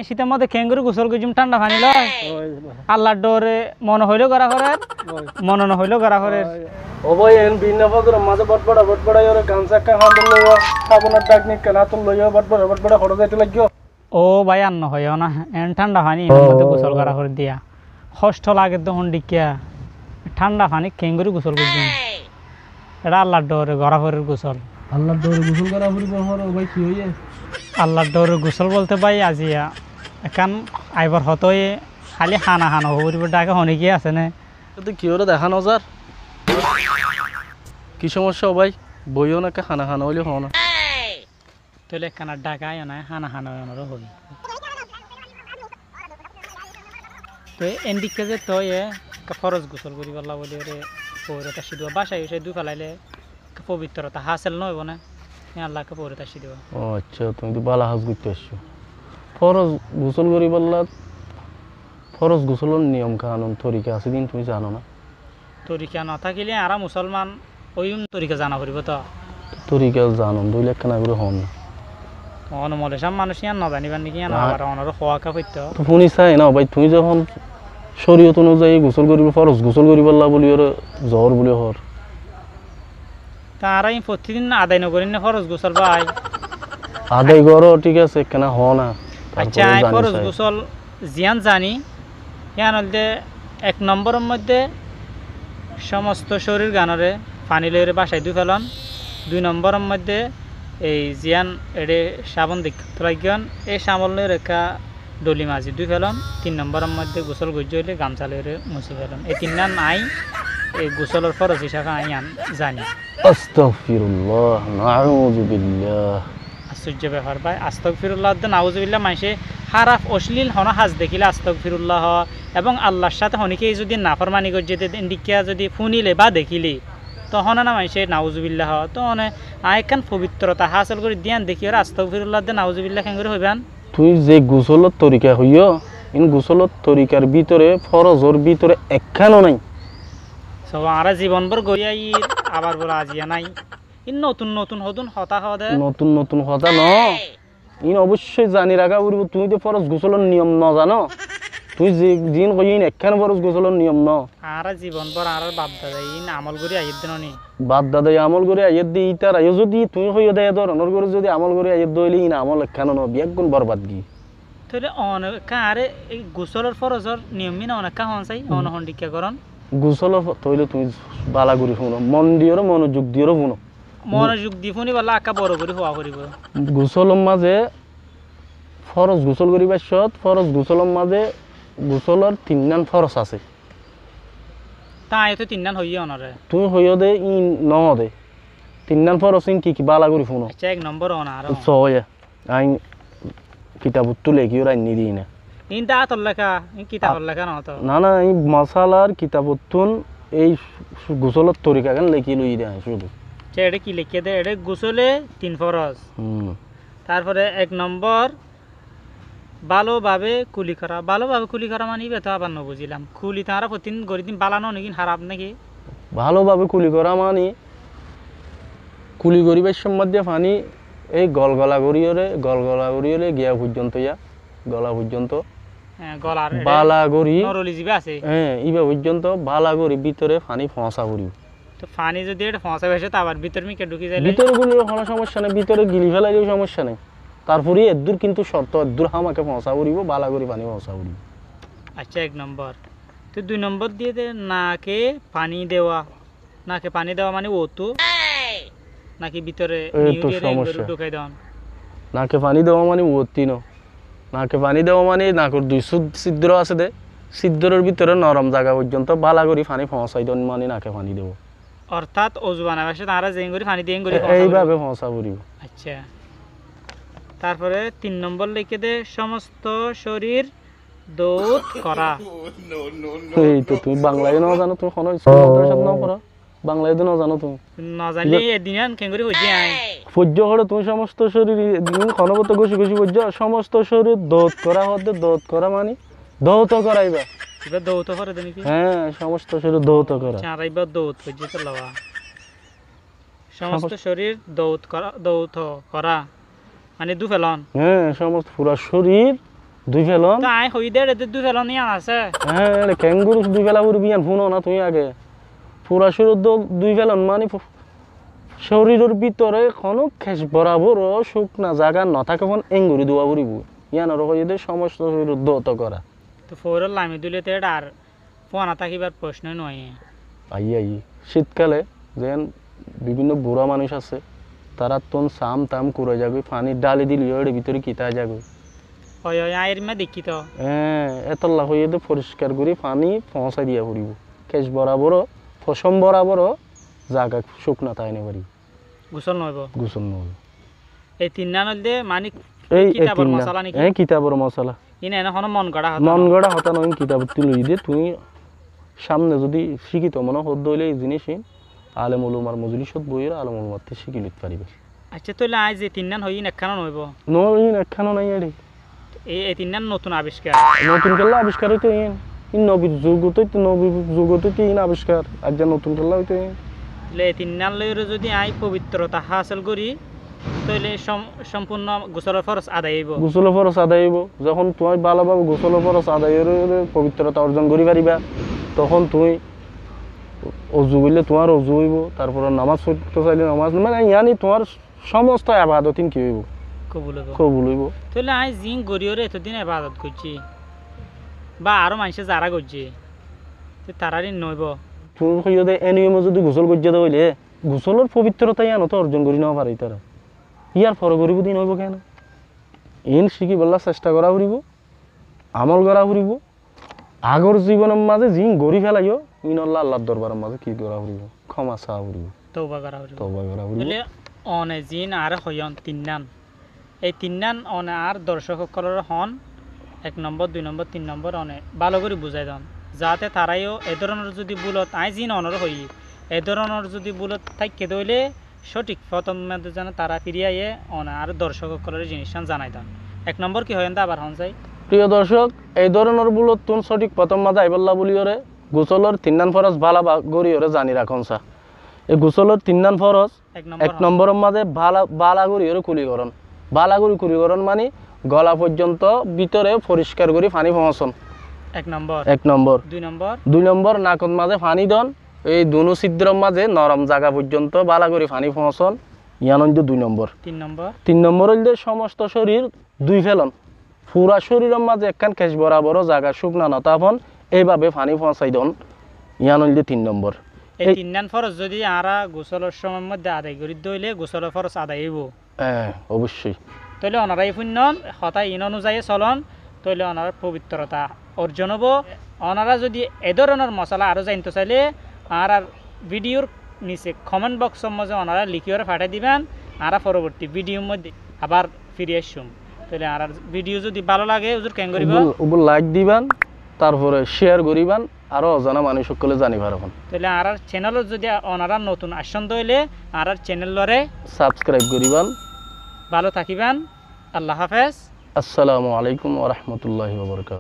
শীতের মধ্যে খেঙ্গুরি গোসল করছিম ঠান্ডা পানি লয় আল্লাহর ডোরে মন হইলেও করা করে মন না হইলেও করা করে ও ভাই এন বিনা পদর মাঝে বটবড়া ওরে গামছা কা হান্দল লইয়া সাবনের টেকনিক কেনা তুল লইয়া বটবড়া হড় যাইতে লাগিও ও ভাই আর ন হয় না এন ঠান্ডা পানি এর মধ্যে গোসল করা করে দিয়া কষ্ট লাগে তো হন্ডিকিয়া ঠান্ডা পানি খেঙ্গুরি গোসল করছিম এটা আল্লাহর ডোরে গড়া করে গোসল আল্লাহর ডোরে গোসল করা হরি বহর ও ভাই কি হইয়ে আল্লাহর ডোরে গোসল বলতে ভাই আজিয়া এখন আইবার হতই খালি হানা হরিব ডাকে হনে কি আছে না তো কি হরে দেখা নজার কি সমস্যা ভাই বইও না খানা হইলে হও না তাহলে একখানা ডাকায় না হানা ওনারও হই তো এন্ডিকে যে তই ফরজ গোসল করি বললা বলি রে পৌরতা সিধুয়া বাসায় এসে দুই ফেলাইলে পবিত্রতা হাসেল নইব না আল্লাহকে পৌরতা সিধুয়া ও আচ্ছা তুমি তো বালা হাজ করতে আসছো ফরজ গোসল করি বললা ফরজ গোসলের নিয়ম কানুন তরিকা আছে দিন তুমি জানো না তরিকা না থাকিলে আর মুসলমান ওই তরিকা জানা করিব তো তরিকা জানো 2 লাখ না করে হন অনমলে সব মানুষ ইয়ান না জানিবার নাকি ইয়ান আবার অনর হওয়াকা হইতো তো শুনি চাই না ভাই তুমি যখন শরীয়ত অনুযায়ী গোসল করিব ফরজ গোসল করিব আল্লাহ বলি ওর জ্বর বলি হর তারাই প্রতিদিন আদায় নকরি না ফরজ গোসল ভাই আদায় করো ঠিক আছে কেন হ না আচ্ছা ফরজ গোসল জিয়ান জানি ইয়ান হলতে 1 নম্বরের মধ্যে সমস্ত শরীর গানরে পানি লইরে বাসায় দুই ফেলন 2 নম্বরের মধ্যে এই জিয়ান এড়ে সাবন দেখতে লাগিয়ন এই সাবন লই রেখা ডলি মাঝি দুই ফেলন 3 নম্বরের মধ্যে গোসল গজ্জ হইলে গামছা লইরে মুছি ফেলন এই তিনটা নাই এই গোসলের ফরজ হিসাবে আইয়ান জানি আস্তাগফিরুল্লাহ নাউযু বিল্লাহ আশ্চর্য ব্যাপার ভাই আস্তাগফিরুল্লাহ নাউযুবিল্লাহ মাইসে হারাফ অশ্লীল হন হাজ দেখিলে আস্তাগফিরুল্লাহ এবং আল্লাহর সাথে হনিকে যদি নাফরমানি করে যেতে ইন্ডিকা যদি ফুনিলে বা দেখিলি তখন না মাইসে নাউযুবিল্লাহ তখন আইকান পবিত্রতা হাসিল করে দিয়ান দেখি আর আস্তাগফিরুল্লাহ দে নাউযুবিল্লাহ কেন করে হইবান তুই যে গোসলের তরিকা হইও ইন গোসলের তরিকার ভিতরে ফরজের ভিতরে একখানো নাই সব আর জীবনভর গইয়াই আবার বলা আজিয়া নাই ইন নতুন হতুন হতা হদে নতুন কথা ন ইন অবশ্যই জানি রাখা উড়ব তুমি তো ফরজ গোসলের নিয়ম ন জানো তুই যে দিন কইন একখান ফরজ গোসলের নিয়ম ন আর জীবনভর আর বাপ দাদা ইন আমল করি আইত দিননি বাপ দাদা আমল করে আইত দি ইতার আইও যদি তুমি হইয়া দেয় ধরনের করে যদি আমল করে আইত দইলে ইন আমল একখান ন বিয়াগুন বরবাদ গি তাহলে অনেক কারে এই গোসলের ফরজের নিয়ম মিনা অনেক কা হন চাই অনহন্ডিকা করন গোসলের তইলে তুমি বালা করে শুনো মন দিও মনোযোগ দিও শুনো মনোযোগ দি শুনি বলা আকা বড় করে হওয়া করিব গোসলের মাঝে ফরজ গোসল করিবার সত ফরজ গোসলের মাঝে গোসলের 3 নান ফরজ আছে তাই তো 3 নান হইয়া অনরে তুমি হইয়া দে ই ন দে 3 নান ফরজ কি বালা করে শুনো আচ্ছা 1 নম্বর অন আর সয় আইন কিতাব তুলে কি ওরা নি দি না ইন তা তোর লেখা ইন কিতাব লেখা না তো না এই মশালার কিতাবতুন এই গোসলের তরিকা কেন লেখি লই দেয় শুধু এটা কি লিখে দে এটা গোসলে 3 ফরজ তারপরে 1 নম্বর ভালোভাবে কুলি করা মানে বেতো আবার ন বুঝিলাম কুলি তারা প্রতিদিন গরিদিন বালানো নাকি খারাপ নাকি ভালোভাবে কুলি করা মানে কুলি গরিবের সম্বন্ধে পানি এই গলগলা গড়িয়ে গিয়া পর্যন্ত গলা পর্যন্ত গলার বালা গড়ি নরলি জিবে আছে ইবা পর্যন্ত বালা গড়ি ভিতরে পানি ফসা করিব তো পানি যদি এটা ফসা বেশে তো আবার ভিতর মিকে ঢুকি যায় ভিতরে গুলির কোনো সমস্যা নেই ভিতরে গিলি ফেলাইলেও সমস্যা নেই তারপরে এদুর কিন্তু শর্ত এদুর হামাকে ফসা করিব বালা গড়ি পানি ফসা করিব আচ্ছা 1 নম্বর তো 2 নম্বর দিয়ে দে নাকে পানি দেওয়া মানে ও তো নাকি ভিতরে ঢুকাই দেওয়া নাকে পানি দেওয়া মানে ওতি ন নাকে পানি দেওয়া মানে নাকর 200 ছিদ্র আছে দে ছিদ্রের ভিতরে নরম জায়গা পর্যন্ত বালা গড়ি পানি ফসাই দেন মানে নাকে পানি দেব অর্থাৎ ওযু বানাবাসে তারা যেন করে পানি দেন করে এইভাবে ফসা করিব আচ্ছা তারপরে 3 নম্বর লিখে দে সমস্ত শরীর দৌত করা এই তো তুমি বাংলায় না জানো তুমি কোন শব্দ না পড়ো বাংলায় তো না জানো তুমি না জানলে এদিন কেন করে হইছে আই পূজ্য করে তুমি সমস্ত শরীর দিন ক্ষণগত ঘষি পূজ্য সমস্ত শরীর দৌত করা হতে দৌত করা মানে দৌত করাইবা এবার দৌত করে দেন কি হ্যাঁ সমস্ত শরীর দৌত করা চারাইবা দৌত হইছে তো লওয়া সমস্ত শরীর দৌত করা মানে দু ফেলন সমস্ত পুরো শরীর দুই ফেলন তো আই হই দে এতে দুই ফেলন ইয়ান আছে হ্যাঁ ক্যাঙ্গুরু দুই ফেলা করে বিয়ান শুনো না তুমি আগে পুরা শরীর দুই ফেলন মানে শরীরের ভিতরে কোনো খেস বরাবর শুকনা জায়গা না থাকে কোন এঙ্গুরি দোয়া করিব ইয়ানোর হইতে সমস্ত শরীর দত করা তো ফোরল লামি দিলে তো এটা আর ফোনা থাকিবার প্রশ্ন নয় আই শীতকালে যেন বিভিন্ন বুড়া মানুষ আছে তারা তোন সাম তাম করে যাবে পানি ডালি দিলি ওর ভিতরে কিতা যাবে হয় হয় আয়ের মে দেখি তো হ্যাঁ এতলা হয়ে তো পরিষ্কার করে পানি পৌঁছাই দিয়া পড়িব কেশ বরাবর ফসম বরাবর জায়গা শুকনা তাই নে পারি গোসল নইব গোসল নয় এই তিন নানল দে মানে এই কিতাবর মশলা নাকি এই কিতাবর মশলা ইনে এখন মন গড়া মন গড়া হতা নয় কিতাব তুই দে তুই সামনে যদি শিখিত মনে হদ হইলে এই জিনিসই আলেম উলুমার মজলিসত বইয়ের আলেম উলুমাতে শিখি লিখতে পারিবে আচ্ছা তাহলে আজ যে তিন নান হই একখানো নইব নয় একখানো নাই আরে এই তিন নান নতুন আবিষ্কার নতুন কেলা আবিষ্কার হইতো ইন নবীর যুগতে নবীর যুগতে কি ইন আবিষ্কার আজ যে নতুন কেলা হইতো তাহলে তিন নান লইরে যদি আই পবিত্রতা হাসিল করি তাহলে সম্পূর্ণ গোসলের ফরজ আদায় হইব গোসলের ফরজ আদায় হইব যখন তুমি ভালোভাবে গোসলের ফরজ আদায়ের পবিত্রতা অর্জন করি পারিবা তখন তুমি অজু করলে তোমার অজু হইব তারপরে নামাজ পড়তে চাইলে নামাজ মানে ইয়ানি তোমার সমস্ত আবাদতিন কি হইব কবুল হইব তাহলে আই জিং গরিয়রে এতদিন ইবাদত করছি বা আরো মানুষে যারা করছে তারারই নইব তুমি কইতে এনিয়মে যদি গোসল করতে হইলে গোসলের পবিত্রতা ইয়ানো তো অর্জন করি নেওয়া পারি তারা ইয়ার পরে করিব দিন হইব কেন ইন শিখি বললা চেষ্টা করা ফুরিব আমল করা ফুরিব আগর জীবনের মাঝে জিং গড়ি ফেলাইও ইন আল্লাহর দরবারের মাঝে কি করা ফুরিব ক্ষমা চাওয়া ফুরিব তওবা করা ফুরিব ফুরিব তাহলে অনে জিন আর হয়ন তিননান এই তিননান অনে আর দর্শকসকলের হন 1 নম্বর 2 নম্বর 3 নম্বর অনে ভালো করে বুঝাই দেন যাতে তারাইও এই ধরনের যদি ভুলত আই জিন অনর হই এই ধরনের যদি ভুলত থাকে দইলে সঠিক প্রথম মধ্যে যেন তারা ফিরিয়ে আইয়ে অনে আর দর্শকসকলের জিনিস জানাই দেন 1 নম্বর কি হয় আবার হন চাই প্রিয় দর্শক এই ধরনের ভুলত তুন সঠিক প্রথম মাঝে আইবল্লা বলিওরে গোসলের 3 নান ফরজ ভালা গরিওরে জানি রাখনসা এই গোসলের 3 নান ফরজ 1 নম্বরের মাঝে বালা গরিওরে কুলিকরণ বালা গরি কুলিকরণ মানে গলা পর্যন্ত ভিতরে পরিষ্কার করে পানি পৌঁছন 1 নম্বর 2 নম্বর নাকত মাঝে পানি দন এই দুনো ছিদ্রের মাঝে নরম জায়গা পর্যন্ত বালা করে পানি পৌঁছন ইয়ানন্দ 2 নম্বর 3 নম্বর হইলে সমস্ত শরীর দুই ফেলন পুরা শরীরের মাঝে একখান কেশ বরাবর জায়গা শুকনা নতাপন এইভাবে পানি পৌঁছাই দন ইয়ানন্দ 3 নম্বর এই 3 নান ফরজ যদি আরা গোসলের সময়ের মধ্যে আদায় করি দইলে গোসলের ফরজ আদায় হইব হ্যাঁ অবশ্যই তাহলে অনারাই পুণ্যন হতাই ইন অনুযায়ী চলন তাহলে ওনার পবিত্রতা অর্জন হব ওনারা যদি এ ধরনের মশলা আরও জানতে চাইলে আর ভিডিওর নিচে কমেন্ট বক্সের মধ্যে ওনারা লিখিয়ে পাঠিয়ে দিবেন আর পরবর্তী ভিডিওর মধ্যে আবার ফিরে আসুন তাহলে আর ভিডিও যদি ভালো লাগে হুজুর কেন করিব ওগুলো লাইক দিবেন তারপরে শেয়ার করিবেন আরও অজানা মানুষ সকলে জানি পারবেন তাহলে আর চ্যানেলও যদি ওনারা নতুন আসন হইলে আর চ্যানেলরে সাবস্ক্রাইব করিবেন ভালো থাকিবেন আল্লাহ হাফেজ আসসালামু আলাইকুম ওয়া রাহমাতুল্লাহি ওয়া বারাকাতুহু